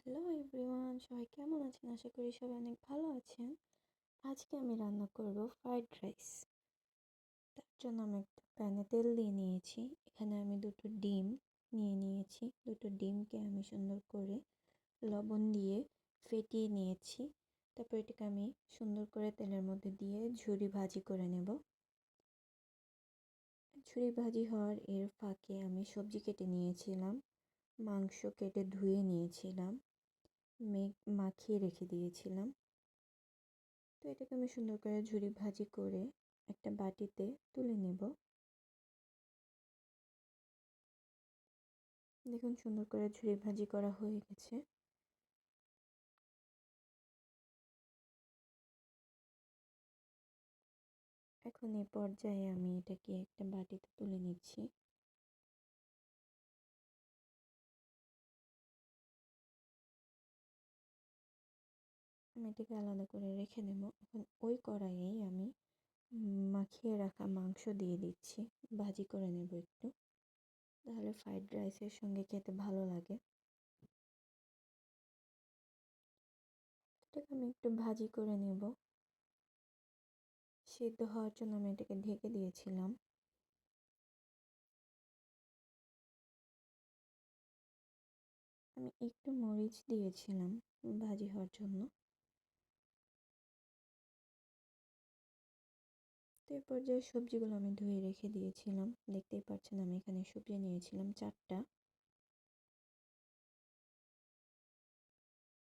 Hello everyone, সবাই কেমন আছেন? আশা করি সবাই অনেক ভালো আছেন। আজকে আমি রান্না করব ফ্রাইড রাইস। তার জন্য আমি একটা প্যানে তেল দিয়ে নিয়েছি। এখানে আমি দুটো ডিম নিয়েছি। দুটো ডিমকে আমি সুন্দর করে লবণ দিয়ে ফেটিয়ে নিয়েছি। তারপর এটাকে আমি সুন্দর করে তেলের মধ্যে দিয়ে ঝুরি ভাজি করে নেব। ঝুরি ভাজি হওয়ার এর ফাঁকে আমি সবজি কেটে নিয়েছিলাম, মাংস কেটে ধুয়ে নিয়েছিলাম, মাখিয়ে রেখে দিয়েছিলাম। তো এটাকে আমি সুন্দর করে ঝুরি ভাজি করে একটা বাটিতে তুলে নেব। দেখুন সুন্দর করে ঝুরি ভাজি করা হয়ে গেছে। এখন এই পর্যায়ে আমি এটাকে একটা বাটিতে তুলে নিচ্ছি। আমি এটাকে আলাদা করে রেখে দেব। এখন ওই কড়াইয়েই আমি মাখিয়ে রাখা মাংস দিয়ে দিচ্ছি। ভাজি করে নেব একটু, তাহলে ফ্রাইড রাইসের সঙ্গে খেতে ভালো লাগে। এটাকে আমি একটু ভাজি করে নেব। সিদ্ধ হওয়ার জন্য আমি এটাকে ঢেকে দিয়েছিলাম। আমি একটু মরিচ দিয়েছিলাম ভাজি হওয়ার জন্য। তো এই পর্যায়ে সবজিগুলো আমি ধুয়ে রেখে দিয়েছিলাম। দেখতেই পাচ্ছেন আমি এখানে সবজি নিয়েছিলাম 4টা।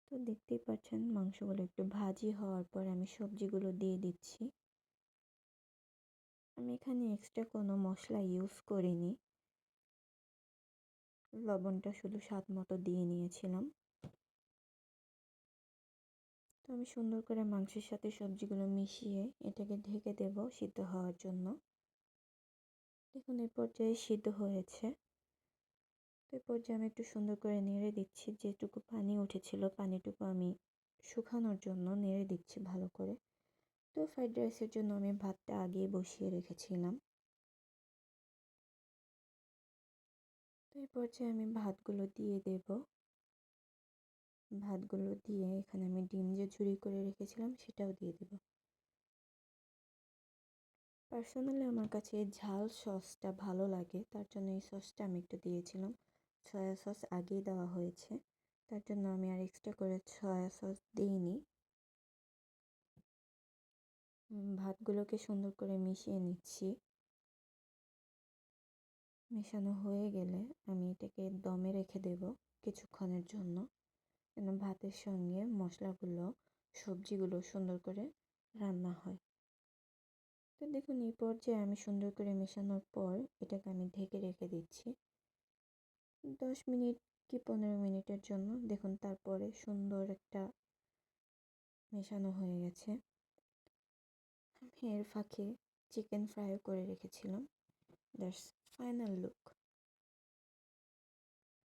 তো দেখতেই পাচ্ছেন মাংসগুলো একটু ভাজি হওয়ার পর আমি সবজিগুলো দিয়ে দিচ্ছি। আমি এখানে এক্সট্রা কোনো মশলা ইউজ করিনি, লবণটা শুধু স্বাদ মতো দিয়ে নিয়েছিলাম। তো আমি সুন্দর করে মাংসের সাথে সবজিগুলো মিশিয়ে এটাকে ঢেকে দেব সিদ্ধ হওয়ার জন্য। দেখুন এই পর্যায়ে সিদ্ধ হয়েছে। তো এই পর্যায়ে আমি একটু সুন্দর করে নেড়ে দিচ্ছি। যেটুকু পানি উঠেছিল পানিটুকু আমি শুকানোর জন্য নেড়ে দিচ্ছি ভালো করে। তো ফ্রাইড রাইসের জন্য আমি ভাতটা আগেই বসিয়ে রেখেছিলাম। তো এই পর্যায়ে আমি ভাতগুলো দিয়ে দেব। ভাতগুলো দিয়ে এখানে আমি ডিম যে ঝুরি করে রেখেছিলাম সেটাও দিয়ে দেব। পার্সোনালি আমার কাছে ঝাল সসটা ভালো লাগে, তার জন্য এই সসটা আমি একটু দিয়েছিলাম। সয়া সস আগেই দেওয়া হয়েছে, তার জন্য আমি আর এক্সট্রা করে সয়া সস দিইনি। ভাতগুলোকে সুন্দর করে মিশিয়ে নিচ্ছি। মেশানো হয়ে গেলে আমি এটাকে দমে রেখে দেব কিছুক্ষণের জন্য, যেন ভাতের সঙ্গে মশলাগুলো সবজিগুলো সুন্দর করে রান্না হয়। তো দেখুন এই পর্যায়ে আমি সুন্দর করে মেশানোর পর এটাকে আমি ঢেকে রেখে দিচ্ছি 10 মিনিট কি 15 মিনিটের জন্য। দেখুন তারপরে সুন্দর একটা মেশানো হয়ে গেছে। আমি এর ফাঁকে চিকেন ফ্রাইও করে রেখেছিলাম। That's final look.